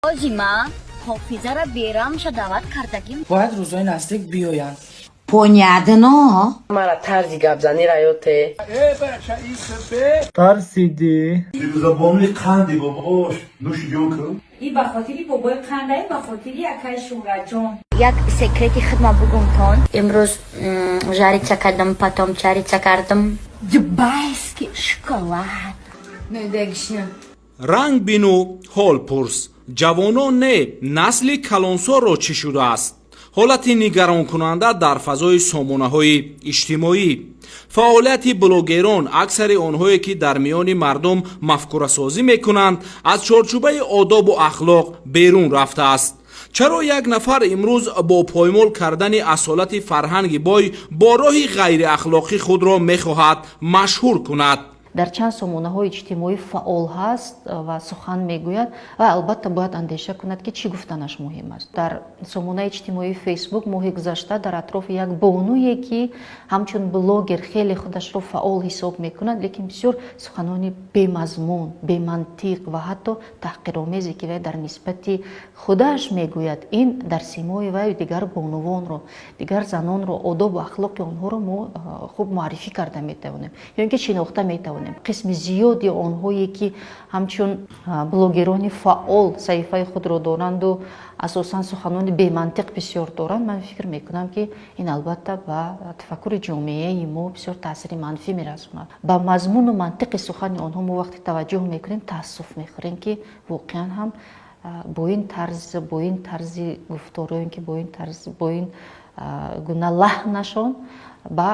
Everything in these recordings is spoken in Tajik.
حاجیما حافظه را بیرامش دعوت کردگیم باید روزای نزدیک بیاین. Понятно. مرا طرزی گپزنی رایوته ترسیدی؟ زبانی قندی باباش نوش جون کن. این به خاطری بابای قنده به خاطری اکای شورا جان یک سکرتی خدمت بگم تان امروز جاریچه کردم پاتومچاریچه کردم Дубайский шоколад. ندگشن ранг бину ҳол пурс ҷавонон не насли калонсорро чӣ шудааст ҳолати нигаронкунанда дар фазои сомонаҳои иҷтимоӣ фаъолияти блогерон аксари онҳое ки дар миёни мардум мафкурасозӣ мекунанд аз чорчӯбаи одобу ахлоқ берун рафтааст чаро як нафар имрӯз бо поймол кардани асолати фарҳанги бой бо роҳи ғайриахлоқӣ худро мехоҳад машҳур кунад дар чанд сомонаҳои иҷтимоӣ фаъол ҳаст ва сухан мегӯяд ва албатта бояд андеша кунад ки чӣ гуфтанаш муҳим аст. Дар сомонаи иҷтимоии фейсбук моҳи гузашта дар атрофи як бонуе ки ҳамчун блогер хеле худашро фаъол ҳисоб мекунад, лекин бисёр суханони бемазмун, бемантиқ ва ҳатто таҳқиромезе ки вай дар нисбати худаш мегӯяд, ин дар симои вай дигар бонувонро, дигар занонро, одобу ахлоқи онҳоро мо хуб муаррифӣ карда метавонем ё ин ки шинохта метавонем. қисми зиёди онҳое ки ҳамчун блогерони фаъол саҳифаи худро доранду асосан суханони бемантиқ бисёр доранд, ман фикр мекунам ки ин албатта ба тафаккури ҷомеаи мо бисёр таъсири манфӣ мерасонад. Ба мазмуну мантиқи сухани онҳо мо вақте таваҷҷӯҳ мекунем таассуф мехӯрем ки воқеан ҳам бо ин тарзи гуфторо ин ки бо ин гуна лаҳнашон ба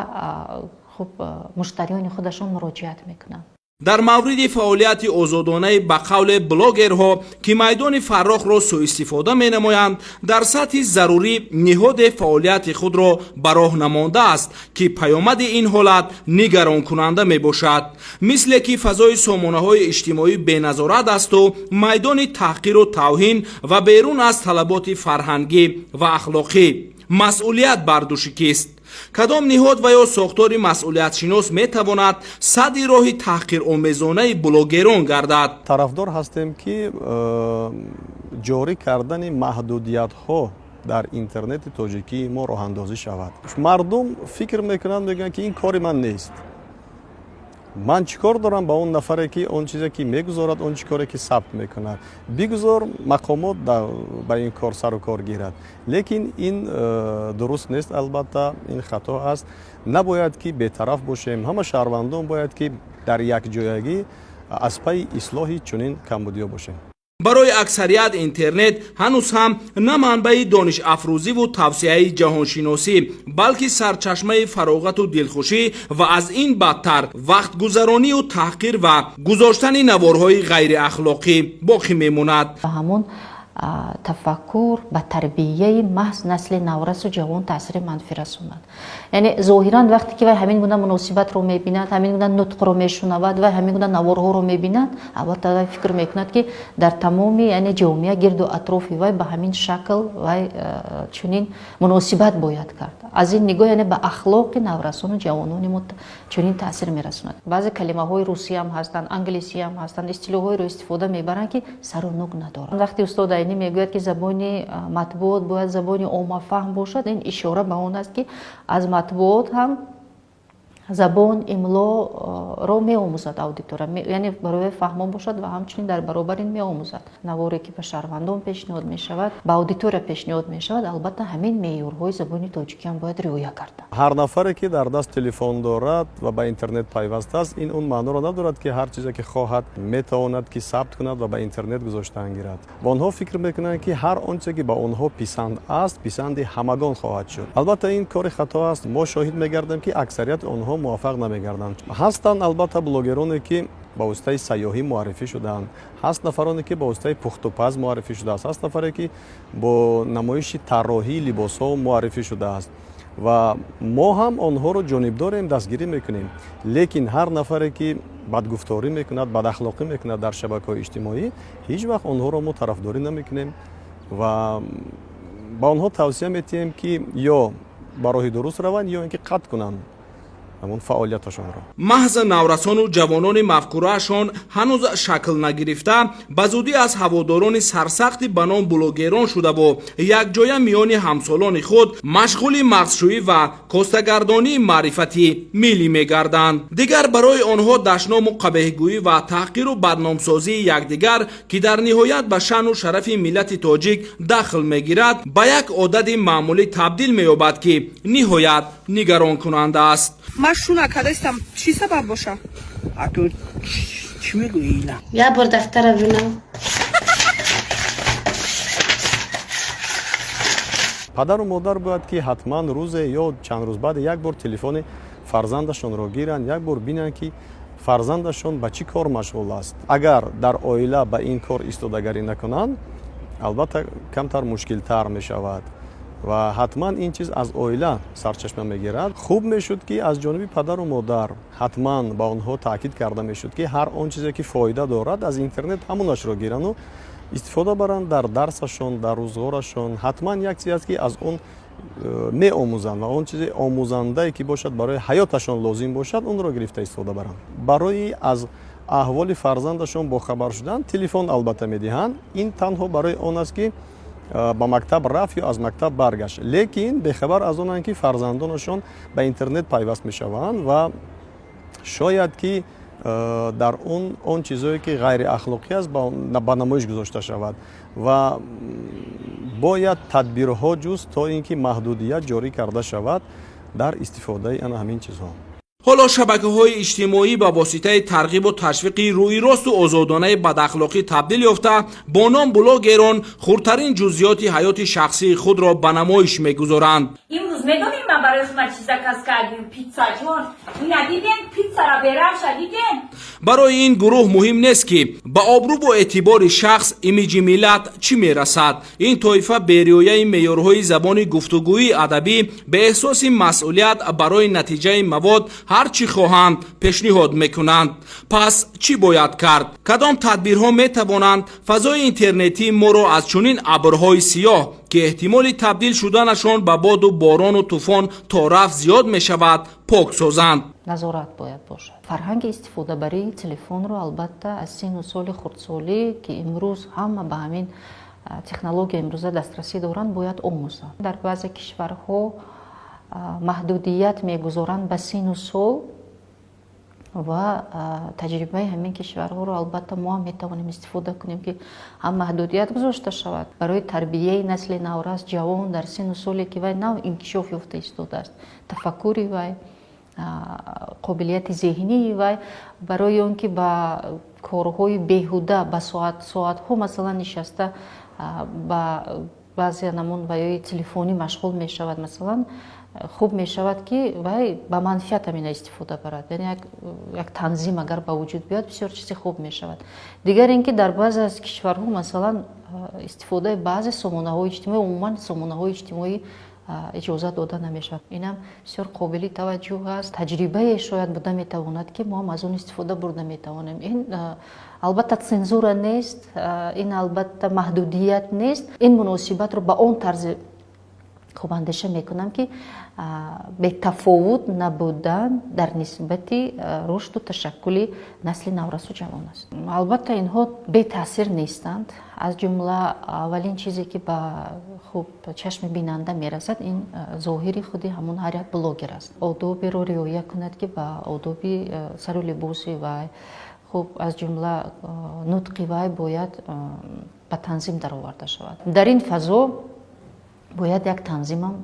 муштариони худашон муроҷиат мекунанд. дар мавриди фаъолияти озодонаи ба қавле блогерҳо ки майдони фаррохро сӯистифода менамоянд дар сатҳи зарурӣ ниҳоде фаъолияти худро ба роҳ намондааст ки паёмади ин ҳолат нигаронкунанда мебошад мисле ки фазои сомонаҳои иҷтимоӣ беназорат асту майдони таҳқиру тавҳин ва берун аз талаботи фарҳангӣ ва ахлоқӣ масъулият бар дӯши кист кадом ниҳод ва ё сохтори масъулиятшинос метавонад садди роҳи таҳқиромезонаи блогерон гардад тарафдор ҳастем ки ҷорӣ кардани маҳдудиятҳо дар интернети тоҷикии мо роҳандозӣ шавад. Мардум фикр мекунанд, мегӯянд ки ин кори ман нест. Ман чӣ кор дорам ба он нафаре ки он чизе ки мегузорад, он чӣ коре ки сабт мекунад. Бигузор мақомот ба ин кор сару кор гирад. Лекин ин дуруст нест, албатта ин хато аст. Набояд ки бетараф бошем. Ҳама шаҳрвандон бояд ки дар якҷоягӣ аз пайи ислоҳи чунин камбудиё бошем. барои аксарият интернет ҳанӯз ҳам на манбаи донишафрӯзиву тавсеаи ҷаҳоншиносӣ балки сарчашмаи фароғату дилхушӣ ва аз ин бадтар вақтгузаронию таҳқир ва гузоштани наворҳои ғайриахлоқӣ боқӣ мемонад. ҳамон тафаккур ба тарбияи маҳз насли наврасу ҷавон таъсири манфӣ расонад. Яъне зоҳиран вақте ки вай ҳамин гуна муносибатро мебинад, ҳамин гуна нутқро мешунавад ва ҳамин гуна наворҳоро мебинад, албатта вай фикр мекунад ки дар тамоми яъне ҷомеа гирду атрофи вай ба ҳамин шакл вай чунин муносибат бояд кард. Аз ин нигоҳ яъне ба ахлоқи наврасону ҷавонони мо чунин таъсир мерасонад. Баъзе калимаҳои русиям ҳастанд, англисиям ҳастанд, истилоҳҳоеро истифода мебаранд ки сару нук надоранд. Вақте устод айнӣ мегӯяд ки забони матбуот бояд забони оммафаҳм бошад, ин ишора ба он аст ки аз матбуот ҳам забон имлоро меомӯзад аудитора, яъне барои фаҳмон бошад ва ҳамчунин дар баробар ин меомӯзад. Наворе ки ба шаҳрвандон пешниҳод мешавад, ба аудитория пешниҳод мешавад, албатта ҳамин меъёрҳои забони тоҷикиам бояд риоя карда. ҳар нафаре ки дар даст телефон дорад ва ба интернет пайваст аст, ин он маъноро надорад ки ҳар чизе ки хоҳад метавонад ки сабт кунад ва ба интернет гузоштан гирад. Ва онҳо фикр мекунанд ки ҳар он чизе ки ба онҳо писанд аст, писанди ҳамагон хоҳад шуд. Албатта ин кори хато аст. Мо шоҳид мегардем ки аксарияти онҳо муваффақ намегарданд. Ҳастанд албатта блогероне ки ба воситаи сайёҳӣ муаррифӣ шудаанд. Ҳаст нафароне ки ба воситаи пухтупаз муаррифӣ шудааст. Ҳаст нафаре ки бо намоиши тарроҳии либосҳо муаррифӣ шудааст. Ва мо ҳам онҳоро ҷонибдорем, дастгирӣ мекунем. Лекин ҳар нафаре ки бадгуфторӣ мекунад, бадахлоқӣ мекунад дар шабакаҳои иҷтимоӣ, ҳеҷ вақт онҳоро мо тарафдорӣ намекунем ва ба онҳо тавсия метиҳем ки ё ба роҳи дуруст раванд, ё ин ки қатъ кунанд. ҳамон фаъолияташонро. маҳз наврасону ҷавонони мафкураашон ҳанӯз шакл нагирифта ба зудӣ аз ҳаводорони сарсахти ба ном блогерон шудаву якҷоя миёни ҳамсолони худ машғули мағзшӯӣ ва костагардонии маърифати миллӣ мегарданд. дигар барои онҳо дашному қабеҳгӯӣ ва таҳқиру бадномсозии якдигар ки дар ниҳоят ба шаъну шарафи миллати тоҷик дахл мегирад ба як одати маъмулӣ табдил меёбад ки ниҳоят нигаронкунанда аст. من شونه کردم چی سبب باشه؟ تو چی میگویی اینا؟ یا بر دفتر ببینم. падару модар бояд ки ҳатман рӯзе ё чанд рӯз баъд як бор телефони фарзандашонро гиранд, як бор бинанд ки фарзандашон ба чӣ кор машғул аст. агар дар оила ба ин кор истодагарӣ накунанд, албатта камтар мушкилтар мешавад ва ҳатман ин чиз аз оила сарчашма мегирад. хуб мешуд ки аз ҷониби падару модар ҳатман ба онҳо таъкид карда мешуд ки ҳар он чизе ки фоида дорад аз интернет ҳамонашро гирану истифода баранд дар дарсашон, дар рӯзгорашон. ҳатман як чиз аст ки аз он меомӯзанд ва он чизи омӯзандае ки бошад барои ҳаёташон лозим бошад онро гирифта истифода баранд. барои аз аҳволи фарзандашон бохабар шудан телефон албатта медиҳанд. ин танҳо барои он аст ки ба мактаб рафт ё аз мактаб баргашт, лекин бехабар аз онанд ки фарзандонашон ба интернет пайваст мешаванд ва шояд ки дар он чизое ки ғайриахлоқӣ аст ба намоиш гузошта шавад ва бояд тадбирҳо ҷуст то ин ки маҳдудият ҷорӣ карда шавад дар истифодаи ана ҳамин чизҳо. ҳоло шабакаҳои иҷтимоӣ ба воситаи тарғибу ташвиқи рӯйросту озодонаи бадахлоқӣ табдил ёфта бо ном блогерон хурдтарин ҷузъиёти ҳаёти шахсии худро ба намоиш мегузоранд. امروز میدونیم من برای شما چی زکاس کردیم پیتزا جون ندیدین پیتزا را برام شدیدین. барои ин гурӯҳ муҳим нест ки ба обрӯ ва эътибори шахс имиҷи миллат чӣ мерасад. ин тоифа бериёяи меъёрҳои забони гуфтугӯии адабӣ ба эҳсоси масъулият барои натиҷаи мавод ҳар чӣ хоҳанд пешниҳод мекунанд. пас чӣ бояд кард? кадом тадбирҳо метавонанд фазои интернетии моро аз чунин абрҳои сиёҳ ки эҳтимоли табдил шуданашон ба боду борону тӯфон то рафт зиёд мешавад пок созанд? назорат бояд бошад. фарҳанги истифодабарии телефонро албатта аз сину соли хурдсолӣ ки имрӯз ҳама ба ҳамин технология имрӯза дастрасӣ доранд бояд омӯзанд. дар баъзе кишварҳо маҳдудият мегузоранд ба сину сол ва таҷрибаи ҳамин кишварҳоро албатта мо ҳам метавонем истифода кунем ки ҳам маҳдудият гузошта шавад барои тарбияи насли наврас ҷавон дар сину соле ки вай нав инкишоф ёфта истодааст. тафаккури вай, қобилияти зеҳнии вай барои он ки ба корҳои беҳуда ба соатҳо масалан нишаста ба баъзе намун ваёи телефонӣ машғул мешавад. масалан хуб мешавад ки вай ба манфиат амина истифода барад, яъне як танзим агар ба вуҷуд биёд бисёр чизи хуб мешавад. дигар ин ки дар баъзе аз кишварҳо масалан истифодаи баъзе сомонаҳои иҷтимоӣ умуман сомонаҳои иҷтимоӣ иҷозат дода намешавад. инам бисёр қобили таваҷҷӯҳ аст. таҷрибае шояд буда метавонад ки мо ҳам аз он истифода бурда метавонем. ин албатта цензура нест, ин албатта маҳдудият нест. ин муносибатро ба он тарзи хуб андеша мекунам ки бетафовут набудан дар нисбати рушду ташаккули насли наврасу ҷавон аст. албатта инҳо бетаъсир нестанд. аз ҷумла аввалин чизе ки ба хуб чашми бинанда мерасад ин зоҳири худи ҳамон ҳар як блогер аст. одоберо риоя кунад ки ба одоби сару либоси вай хуб аз ҷумла нутқи вай бояд ба танзим дароварда шавад. дар ин фазо бояд як танзимам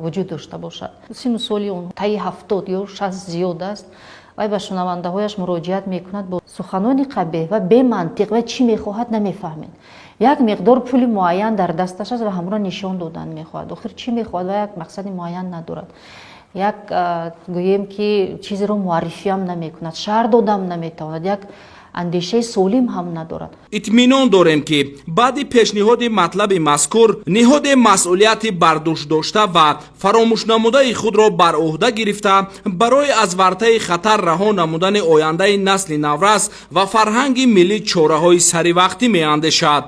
вуҷуд дошта бошад. сину соли он таи 70 ё 60 зиёд аст. вай ба шунавандаҳояш муроҷиат мекунад бо суханони қабеҳ ва бемантиқ вай чӣ мехоҳад намефаҳмед. як миқдор пули муайян дар дасташ аст ва ҳамро нишон додан мехоҳад. охир чӣ мехоҳад? ва як мақсади муайян надорад. як гӯем ки чизеро муаррифиам намекунад, шаҳр додам наметавонад, як андешаи солим ҳам надорад. итминон дорем ки баъди пешниҳоди матлаби мазкур ниҳоде масъулияти бардӯшдошта ва фаромӯшнамудаи худро бар ӯҳда гирифта барои аз вартаи хатар раҳо намудани ояндаи насли наврас ва фарҳанги миллӣ чораҳои саривақтӣ меандешад.